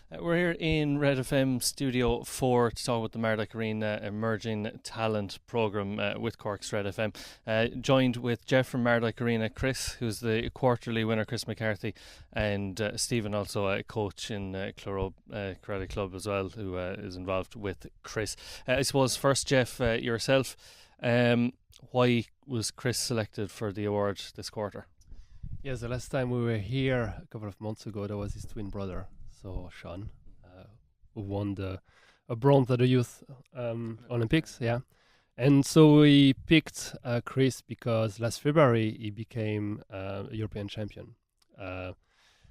We're here in RedFM Studio 4 to talk about the Mardyke Arena Emerging Talent Programme with Cork's RedFM. Joined with Jeff from Mardyke Arena, Chris, who's the quarterly winner, Chris McCarthy, and Stephen, also a coach in Cloghroe Karate Club as well, who is involved with Chris. I suppose first, Jeff, yourself, why was Chris selected for the award this quarter? Yes, the last time we were here a couple of months ago, there was his twin brother, so Sean, who won a bronze at the Youth Olympics, yeah. And so we picked Chris because last February he became a European champion.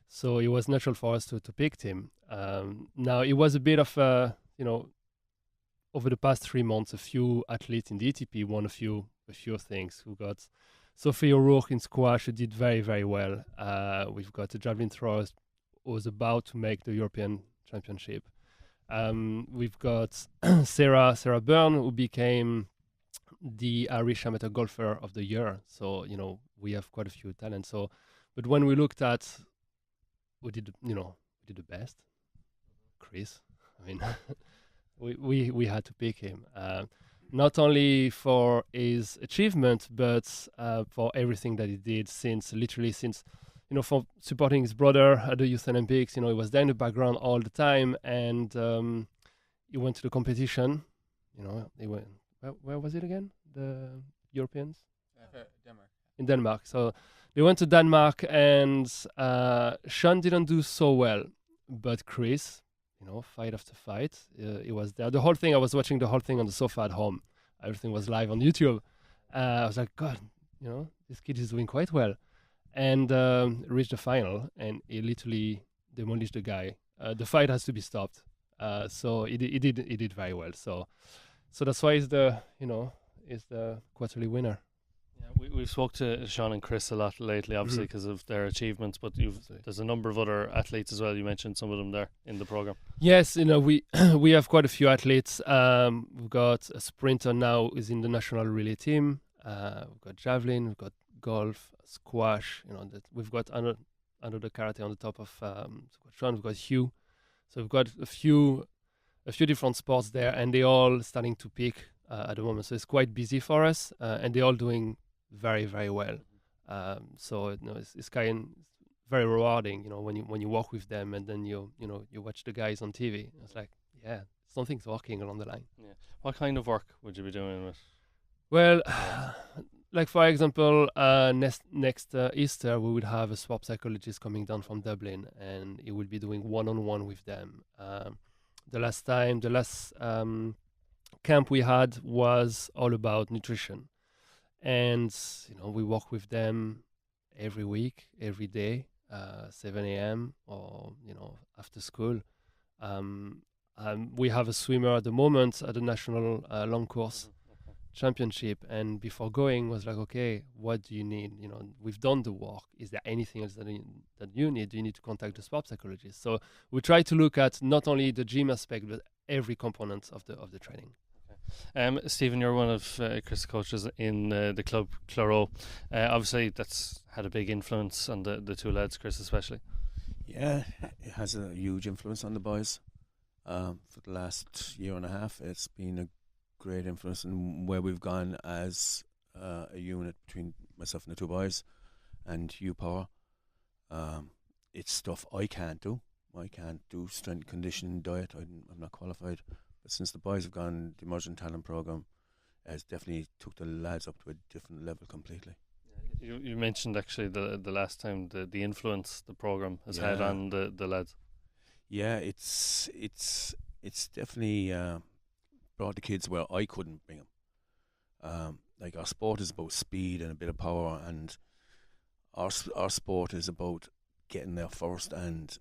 So it was natural for us to pick him. Now, it was a bit of over the past 3 months, a few athletes in the ETP won a few things. We got Sophie O'Rourke in squash, who did very, very well. We've got a javelin thrower who was about to make the European Championship. We've got Sarah Byrne, who became the Irish Amateur Golfer of the Year. So, we have quite a few talents. So, but when we looked at, we did the best. Chris, I mean, we had to pick him. Not only for his achievement, but for everything that he did since for supporting his brother at the Youth Olympics. He was there in the background all the time, and he went to the competition. He went. Where was it again? The Europeans? Denmark. In Denmark. So they went to Denmark, and Sean didn't do so well, but Chris, fight after fight, he was there. The whole thing, I was watching the whole thing on the sofa at home. Everything was live on YouTube. I was like, God, this kid is doing quite well. And reached the final, and he literally demolished the guy. The fight has to be stopped. So he did very well. So that's why he's the quarterly winner. Yeah, we've spoke to Sean and Chris a lot lately, obviously, because of their achievements, but there's a number of other athletes as well. You mentioned some of them there in the programme. Yes, we we have quite a few athletes. We've got a sprinter now who's in the national relay team. We've got javelin, we've got golf, squash. We've got under the karate on the top of Sean. We've got Hugh. So we've got a few different sports there, and they're all starting to peak at the moment. So it's quite busy for us, and they're all doing very, very well. So it's kind of very rewarding, when you walk with them, and then you watch the guys on TV. It's like, yeah, something's working along the line. Yeah. What kind of work would you be doing with? Well, like for example, next Easter we would have a sports psychologist coming down from Dublin, and he will be doing one-on-one with them. The last camp we had was all about nutrition, and we work with them every week, every day, 7 a.m. or after school. We have a swimmer at the moment at the national long course championship, and before going was like, okay, what do you need? We've done the work. Is there anything else that you need? Do you need to contact the sports psychologist? So we try to look at not only the gym aspect, but every component of the training. Stephen, you're one of Chris' coaches in the club Cloghroe. Obviously, that's had a big influence on the two lads, Chris especially. Yeah, it has a huge influence on the boys. For the last year and a half, it's been a great influence in where we've gone as a unit between myself and the two boys and Hugh Power. It's stuff I can't do. I can't do strength conditioning, diet. I'm not qualified. But since the boys have gone, the Emerging Talent Programme has definitely took the lads up to a different level completely. You mentioned actually the last time the influence the programme has had on the lads. Yeah, it's definitely brought the kids where I couldn't bring them. Like, our sport is about speed and a bit of power, and our sport is about getting there first. And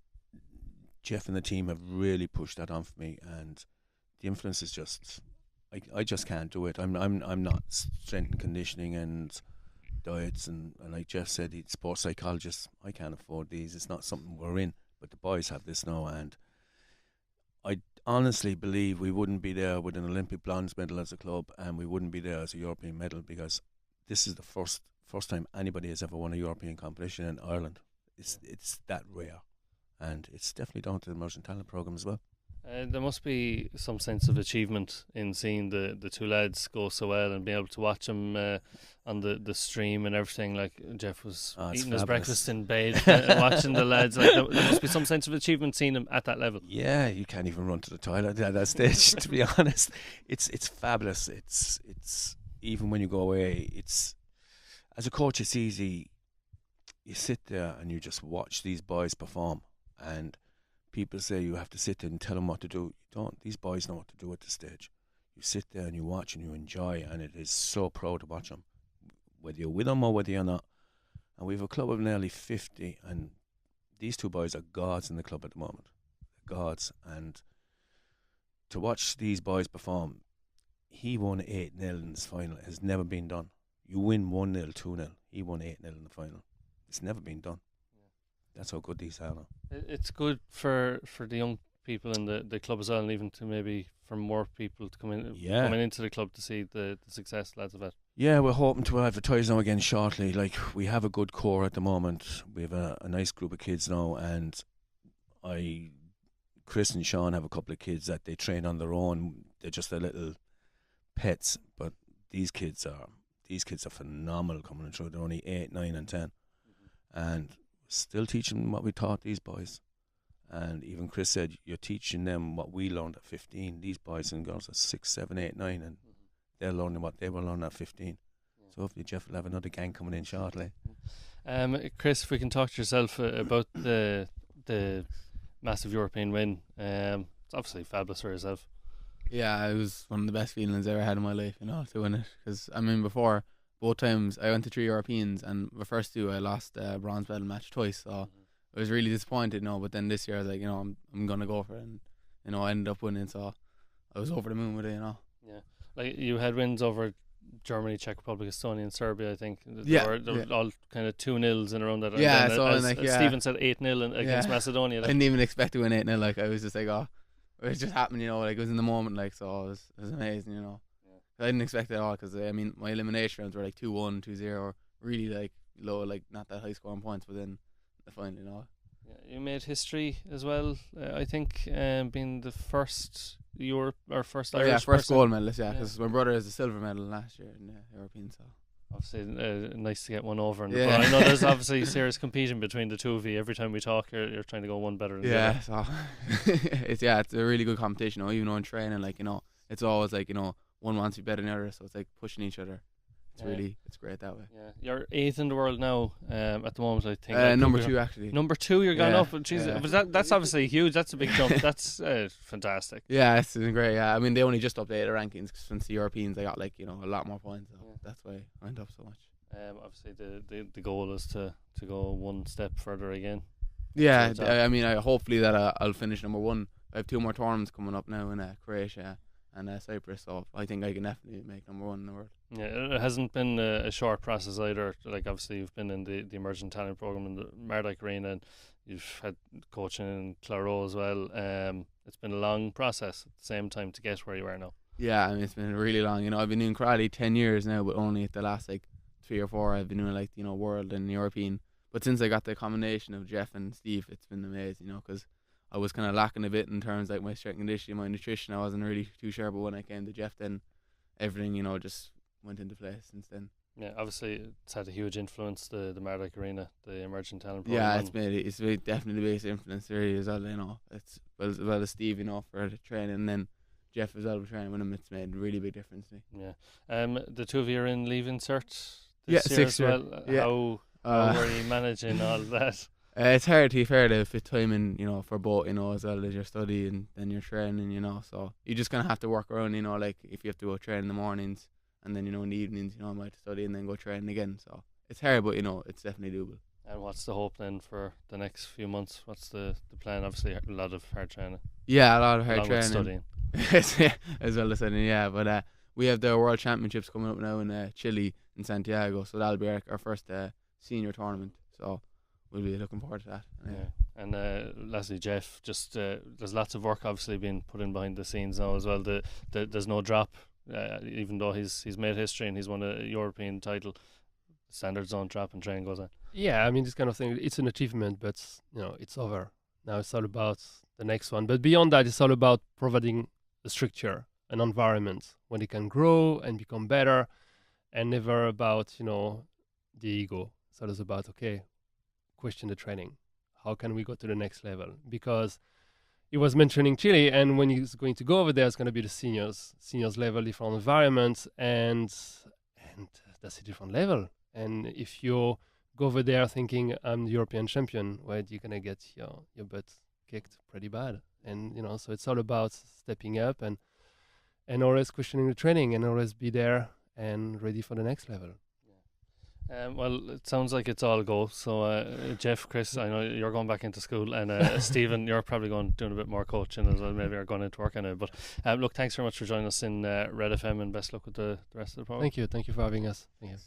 Jeff and the team have really pushed that on for me, and the influence is just I just can't do it. I'm not strength and conditioning and diets and like Jeff said, he's sports psychologists. I can't afford these. It's not something we're in, but the boys have this now, and I honestly believe we wouldn't be there with an Olympic bronze medal as a club, and we wouldn't be there as a European medal, because this is the first time anybody has ever won a European competition in Ireland. It's that rare, and it's definitely down to the Emerging Talent Programme as well. There must be some sense of achievement in seeing the two lads go so well and being able to watch them on the stream and everything. Like Jeff was eating his breakfast in bed and watching the lads. Like there must be some sense of achievement seeing them at that level. Yeah, you can't even run to the toilet at that stage. To be honest, it's fabulous. It's even when you go away. It's as a coach, it's easy. You sit there and you just watch these boys perform, and people say you have to sit there and tell them what to do. You don't. These boys know what to do at this stage. You sit there and you watch and you enjoy, and it is so proud to watch them, whether you're with them or whether you're not. And we have a club of nearly 50, and these two boys are gods in the club at the moment. They're gods. And to watch these boys perform, he won 8-0 in his final. It has never been done. You win 1-0, 2-0. He won 8-0 in the final. It's never been done. That's how good these are now. It's good for the young people in the club as well, and even to maybe for more people to coming into the club to see the success lads have had. Yeah, we're hoping to advertise now again shortly. Like, we have a good core at the moment. We have a nice group of kids now, and Chris and Sean have a couple of kids that they train on their own. They're just their little pets, but these kids are phenomenal coming through. They're only 8, 9 and 10. And still teaching them what we taught these boys. And even Chris said, you're teaching them what we learned at 15. These boys and girls are 6, 7, 8, 9, and they're learning what they were learning at 15. So hopefully Jeff will have another gang coming in shortly. Chris, if we can talk to yourself about the massive European win. It's obviously fabulous for yourself. Yeah, it was one of the best feelings I ever had in my life, to win it. Because, before, both times I went to 3 Europeans, and the first 2 I lost a bronze medal match twice, so I was really disappointed, but then this year I was like, I'm going to go for it, and, I ended up winning, so I was over the moon with it, Yeah, like you had wins over Germany, Czech Republic, Estonia and Serbia, I think. They were all kind of 2-0s in a row. Yeah, so as Stephen said, 8-0 against Macedonia. I didn't even expect to win 8-0, like, I was just like, it just happened, like, it was in the moment, like, so it was amazing, I didn't expect it at all, because my elimination rounds were like 2-1, 2-0, really like low, like not that high scoring points, but then the final, Yeah, you made history as well, I think, being the first Irish first person. gold medalist, because my brother has a silver medal last year in the European, so. Obviously, nice to get one over. But I know there's obviously serious competing between the two of you. Every time we talk, you're trying to go one better than the other. So it's a really good competition, even though in training, like, it's always like, one wants to be better than the other, so it's like pushing each other. It's great that way. Yeah, you're 8th in the world now. At the moment, I think. Number 2 actually. Number 2, you're gone up. But that's obviously huge. That's a big jump. That's fantastic. Yeah, it's great. Yeah, they only just updated the rankings since the Europeans. They got a lot more points. So that's why I went up so much. Obviously, the goal is to go one step further again. Yeah, I hopefully that I'll finish number 1. I have 2 more tournaments coming up now in Croatia and Cyprus, so I think I can definitely make number 1 in the world. Yeah, it hasn't been a short process either. Like, obviously you've been in the Emerging Talent Programme in the Mardyke Arena, and you've had coaching in Cloghroe as well. It's been a long process at the same time to get where you are now. Yeah, it's been really long. I've been doing karate 10 years now, but only at the last 3 or 4 I've been doing world and European. But since I got the combination of Jeff and Steve, it's been amazing, because I was kind of lacking a bit in terms like my strength and conditioning, my nutrition. I wasn't really too sure, but when I came to Jeff, then everything just went into place since then. Yeah, obviously it's had a huge influence, the Mardyke Arena, the Emerging Talent Programme. Yeah, it's definitely the biggest influence really as well. It's as well as Steve, for the training, and then Jeff as well for training with him. It's made a really big difference to me. Yeah. The two of you are in Leaving Cert this year as well. Yeah. How were you managing all that? It's hard to be fair to fit time in, for both, as well as your study and then your training, so you just kind of have to work around, like if you have to go train in the mornings and then, in the evenings, I might study and then go train again, so it's hard, but, it's definitely doable. And what's the hope then for the next few months? What's the plan? Obviously a lot of hard training. Yeah, a lot of hard along training. With studying. As well as studying, yeah, but we have the World Championships coming up now in Chile, in Santiago, so that'll be our first senior tournament, so we'll be looking forward to that. Yeah. And lastly, Jeff, just there's lots of work obviously being put in behind the scenes now as well. There's no drop, even though he's made history and he's won a European title. Standards don't drop and training goes on. Yeah, this kind of thing, it's an achievement, but it's over Now it's all about the next one. But beyond that, it's all about providing a structure, an environment where they can grow and become better, and never about, the ego. It's always about, okay, question the training. How can we go to the next level? Because he was mentioning Chile, and when he's going to go over there, it's going to be the seniors level, different environment, and that's a different level. And if you go over there thinking I'm the European champion, well, you're gonna get your butt kicked pretty bad. And so it's all about stepping up and always questioning the training and always be there and ready for the next level. Well, it sounds like it's all go. So, Jeff, Chris, I know you're going back into school, and Stephen, you're probably doing a bit more coaching as well. Maybe you're going into work anyway. But look, thanks very much for joining us in Red FM, and best luck with the rest of the program. Thank you for having us. Thank you.